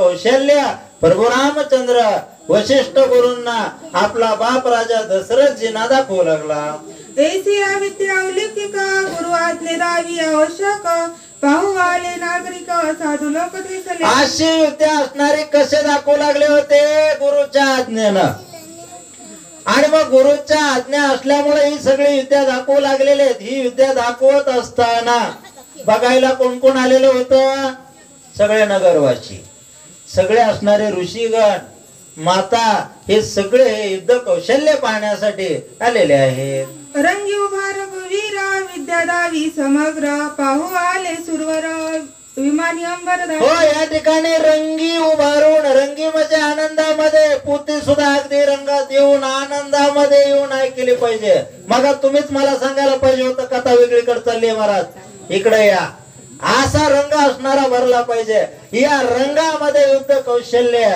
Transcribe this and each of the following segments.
कौशल्य प्रभू रामचंद्र वशिष्ठ गुरूंना आपला बाप राजा दशरथ जीना दाखवू लागला. ऐसी विद्या औलिकिक गुरु आज्ञे दावी आवश्यक पाहू आले नागरिक साधू लोक दिसले. अशी विद्या असणारे कसे दाखवू लागले होते? गुरुच्या आज्ञेनं. आणि मग गुरुच्या आज्ञा असल्यामुळे ही सगळी विद्या दाखवू लागलेले आहेत. ही विद्या दाखवत असताना बघायला कोण कोण आलेलं होतं? सगळे नगरवासी, सगळे असणारे ऋषीगण, माता, हे सगळे युद्ध कौशल्य पाहण्यासाठी आलेले आहेत. रंगी उभा रघुवीर विद्या दावी समग्र पाहू आले सुरवर विमानी अंबर. हो, या ठिकाणी रंगी उभारून, रंगी म्हणजे आनंदामध्ये, पुती सुद्धा अगदी रंगात येऊन आनंदामध्ये येऊन ऐकली पाहिजे. मग तुम्हीच मला सांगायला पाहिजे होतं कथा वेगळीकडे चालली महाराज, इकडे या. असा रंग असणारा भरला पाहिजे. या रंगामध्ये युद्ध कौशल्य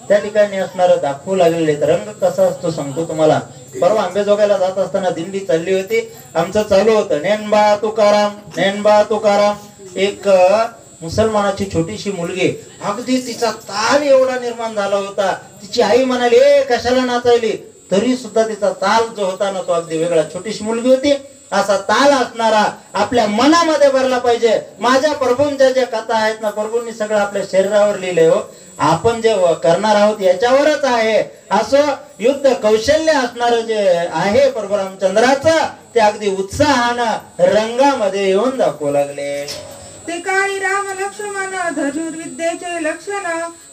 त्या ठिकाणी असणारं दाखवू लागलेले. रंग कसा असतो सांगतो तुम्हाला. परवा आंबेजोगाईला जात असताना दिंडी चालली होती. आमचं चालू होतं ज्ञानबा तुकाराम, ज्ञानबा तुकाराम. एक मुसलमानाची छोटीशी मुलगी, अगदी तिचा ताल एवढा निर्माण झाला होता. तिची आई म्हणाली, ए कशाला नाचायली? तरी सुद्धा तिचा ताल जो होता ना तो अगदी वेगळा. छोटीशी मुलगी होती. असा ताल असणारा आपल्या मनामध्ये भरला पाहिजे. माझ्या प्रभूंच्या ज्या कथा आहेत ना, प्रभूंनी सगळं आपल्या शरीरावर लिहिलंय हो. आपण जे करणार आहोत याच्यावरच आहे. असं युद्ध कौशल्य असणार जे आहे प्रभू रामचंद्राचं, ते अगदी उत्साहानं रंगामध्ये येऊन दाखवू लागले. ते काळी राम लक्ष्मण धनुर्विद्येचे लक्षण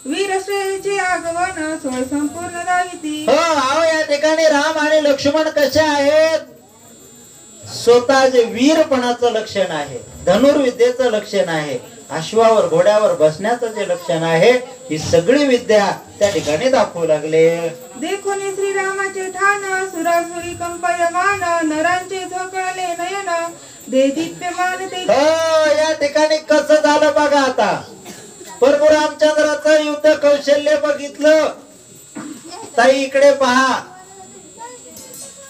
वीरश्रेयचे आगमन सोय संपूर्ण दाविती. हो, अहो या ठिकाणी राम आणि लक्ष्मण कसे आहेत? स्वतः जे वीरपणाचं लक्षण आहे, धनुर्विद्येचं लक्षण आहे, अश्वावर घोड्यावर बसण्याचं जे लक्षण आहे, ही सगळी विद्या त्या ठिकाणी दाखवू लागले. देखून श्रीरामाचे ठाण सुरासुरी कंपयमान नरांचे झोकळले नयन दे दिप्यमान ते. या ठिकाणी कसं झालं बघा आता. प्रभू रामचंद्राचं युद्ध कौशल्य बघितलं. ताई इकडे पहा,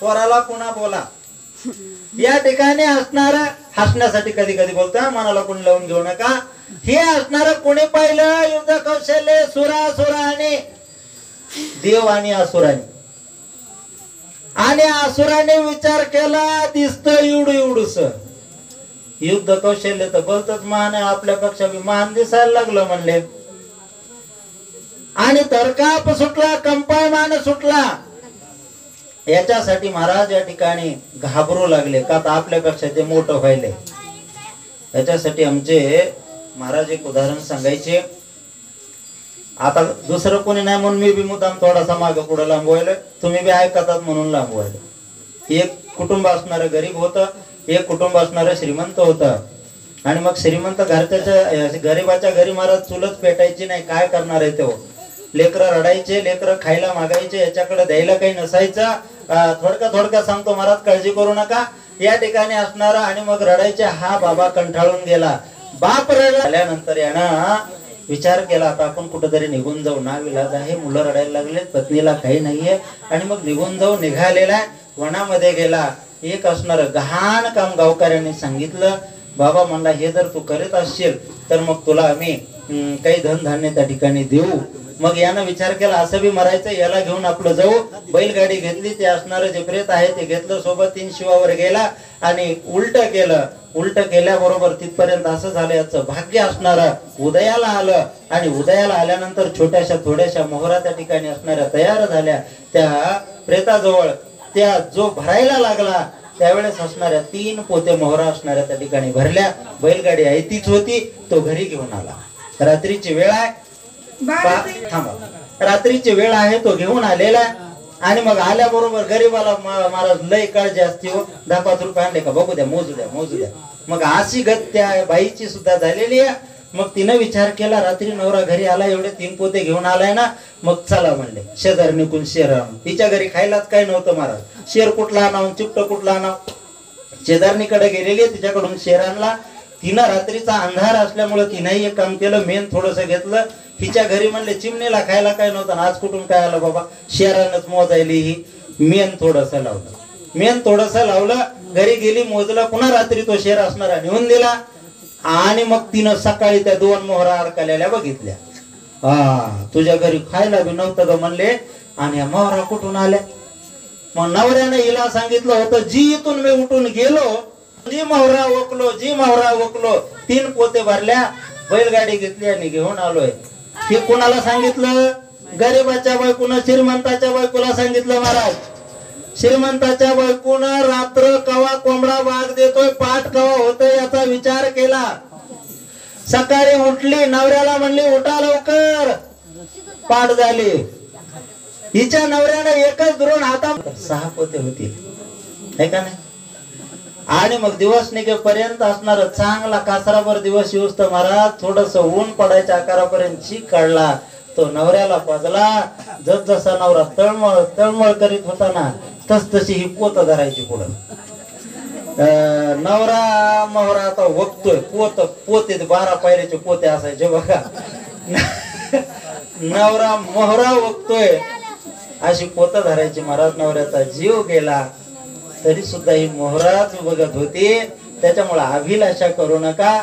पोराला पुन्हा बोला. या ठिकाणी असणार हसण्यासाठी कधी कधी बोलता, मनाला कोणी लावून घेऊ नका. हे असणार कोणी पाहिलं युद्ध कौशल्य? सुरासुर आणि देव आणि असुराने. आणि असुराने विचार केला, दिसतं एवढं एवढूस. युद्ध कौशल्य तर बोलतच महान आहे, आपल्यापेक्षा महान दिसायला लागलं म्हणले. आणि तरकाप सुटला, कंपायमान सुटला. याच्यासाठी महाराज या ठिकाणी घाबरू लागले, का तर आपल्यापेक्षा ते मोठं व्हायले. याच्यासाठी आमचे महाराज एक उदाहरण सांगायचे. आता दुसरं कोणी नाही म्हणून मी बी मुद्दाम थोडासा मागं पुढे लांबवायला, तुम्ही बी ऐकतात म्हणून लांबवायला. एक कुटुंब असणारं गरीब होतं, एक कुटुंब असणारं श्रीमंत होतं. आणि मग श्रीमंत घरच्याच्या गरीबाच्या घरी महाराज चुलच पेटायची नाही. काय करणार आहे तो? लेकरं रडायचे, लेकरं खायला मागायचे, याच्याकडे द्यायला काही नसायचं. थोडक्यात सांगतो महाराज, काळजी करू नका. या ठिकाणी असणारा आणि मग रडायचे. हा बाबा कंटाळून गेला. बाप रडल्यानंतर यानं विचार केला, आता आपण कुठेतरी निघून जाऊ. ना विलाज आहे, मुलं रडायला लागले, पत्नीला काही नाहीये. आणि मग निघून जाऊ निघालेला. वनामध्ये गेला. एक असणार गहाण काम गावकऱ्यांनी सांगितलं. बाबा म्हणला, हे जर तू करीत असशील तर मग तुला आम्ही काही धनधान्य त्या ठिकाणी देऊ. मग यानं विचार केला, असं बी मरायचं, याला घेऊन आपलं जाऊ. बैलगाडी घेतली, ते असणारं जे प्रेत आहे ते घेतलं सोबत. 3 शिवावर गेला आणि उलट केलं. उलट केल्याबरोबर तिथपर्यंत असं झालं, याचं भाग्य असणारं उदयाला आलं. आणि उदयाला आल्यानंतर छोट्याशा थोड्याशा मोहरा त्या ठिकाणी असणाऱ्या तयार झाल्या. त्या प्रेताजवळ त्या जो भरायला लागला त्यावेळेस असणाऱ्या 3 पोते मोहरा असणाऱ्या त्या ठिकाणी भरल्या. बैलगाडी आहे तीच होती. तो घरी घेऊन आला. रात्रीची वेळ आहे, रात्रीची वेळ आहे, तो घेऊन आलेला. आणि मग आल्याबरोबर गरीबाला महाराज लय काळजी असते हो. 10-5 रुपये आणले का बघू द्या, मोजू द्या, मोजू द्या. मग अशी गत त्या बाईची सुद्धा झालेली आहे. मग तिनं विचार केला, रात्री नवरा घरी आला, एवढे 3 पोते घेऊन आलाय ना, मग चला म्हणले शेजार निघून शेर आणून. तिच्या घरी खायलाच काही नव्हतं महाराज. शेर कुठला आणावं, चिपट कुठला आणावं. शेजारणीकडे गेलेली, तिच्याकडून शेर आणला. तिनं रात्रीचा अंधार असल्यामुळे तिनंही एक काम केलं, मेन थोडस घेतलं. हिच्या घरी म्हणले चिमणीला खायला काय नव्हतं, आज कुठून काय आलं बाबा, शेरानच मोजायली. ही मेन थोडस लावलं, मेन थोडस लावलं. घरी गेली, मोजला. पुन्हा रात्री तो शेर असणारा नेऊन दिला. आणि मग तिनं सकाळी त्या 2 मोहरा अडकलेल्या बघितल्या. तुझ्या घरी खायला बी नव्हतं ग म्हणले. आणि या मोहरा कुठून आल्या? मग नवऱ्याने हिला सांगितलं होतं, जी इथून मी उठून गेलो, जी मोहरा ओकलो 3 पोते भरल्या, बैलगाडी घेतली आणि घेऊन आलोय. हे कुणाला सांगितलं? गरीबाच्या बायकोनं श्रीमंताच्या बायकोला सांगितलं. महाराज, श्रीमंताच्या बायकोनं रात्र कवा कोंबडा वाघ देतोय, पाठ कवा होतोय याचा विचार केला. सकाळी उठली, नवऱ्याला म्हणली उठा लवकर, पाठ झाली. हिच्या नवऱ्याने एकच धरून हातात 6 पोते होतील, है का नाही? आणि मग दिवस निघेपर्यंत असणार चांगला कासराभर दिवस येऊस तर महाराज थोडस ऊन पडायच्या आकारापर्यंत चीक काढला. तो नवऱ्याला पाजला. जसा नवरा तळमळ करीत होता ना, तशी ही पोत धरायची पुढं. नवरा मोहरा आता वगतोय. पोते 12 पायरीचे पोते असायचे बघा. नवरा मोहरा वगतोय, अशी पोत धरायची. महाराज, नवऱ्याचा जीव गेला तरी सुद्धा ही मोहराच बघत होती. त्याच्यामुळे अभिलाषा करू नका.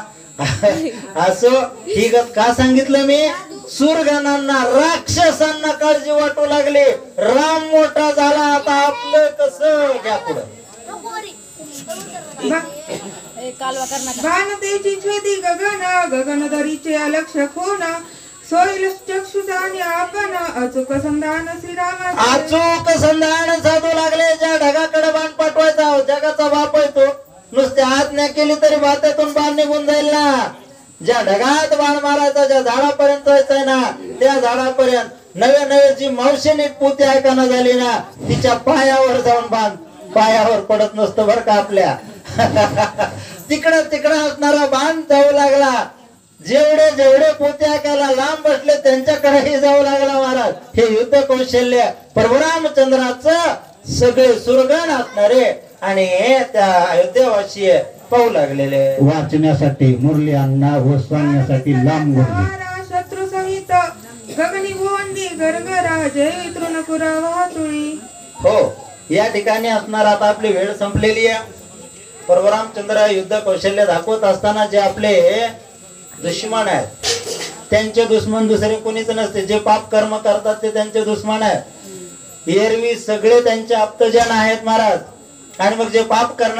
असं ही गत का सांगितलं मी? सुरगणांना, राक्षसांना काळजी वाटू लागली. राम मोठा झाला, आता आपलं कसं घ्या पुढं. भानतेची छेदी गगन दरीचे अलक्ष कोण, सोईल चक्षुदानी आपण अचूक संधान श्रीरामाचे. अचूक संधान साधू लागले. ज्या ढगाकडे बाण पाठवायचा, जगाचा बाप येतो, नुसते आज्ञा केली तरी बातेतून बाण निघून जाईल ना. ज्या ढगात बाण मारायचा, ज्या झाडापर्यंत जायचंय ना, त्या झाडापर्यंत नवे जी मावशीने पोती ऐकाना झाली ना, तिच्या पायावर जाऊन बाण पायावर पडत नसतं बर का आपल्या. तिकडं असणारा बाण जाऊ लागला. जेवढे पोते ऐकायला लांब बसले त्यांच्याकडेही जाऊ लागला. महाराज, हे युद्ध कौशल्य प्रभुरामचंद्राचं सगळे सुरगण असणारे आणि त्या अयोध्यावासी पाहू लागलेले. वाचण्यासाठी मुरली अण्णा व सांगण्यासाठी लांब शत्रू सहित गगनी गोंडी गरगरा जय तृणपुरा वाहतुळी. हो, या ठिकाणी असणार. आता आपली वेळ संपलेली आहे. परशुरामचंद्र युद्ध कौशल्य दाखवत असताना जे आपले दुश्मन आहेत, त्यांचे दुश्मन दुसरे कोणीच नसते. जे पाप कर्म करतात ते त्यांचे दुश्मन आहेत. एरवी सगळे त्यांचे आप्तजन आहेत महाराज. आणि मग जे पाप करणार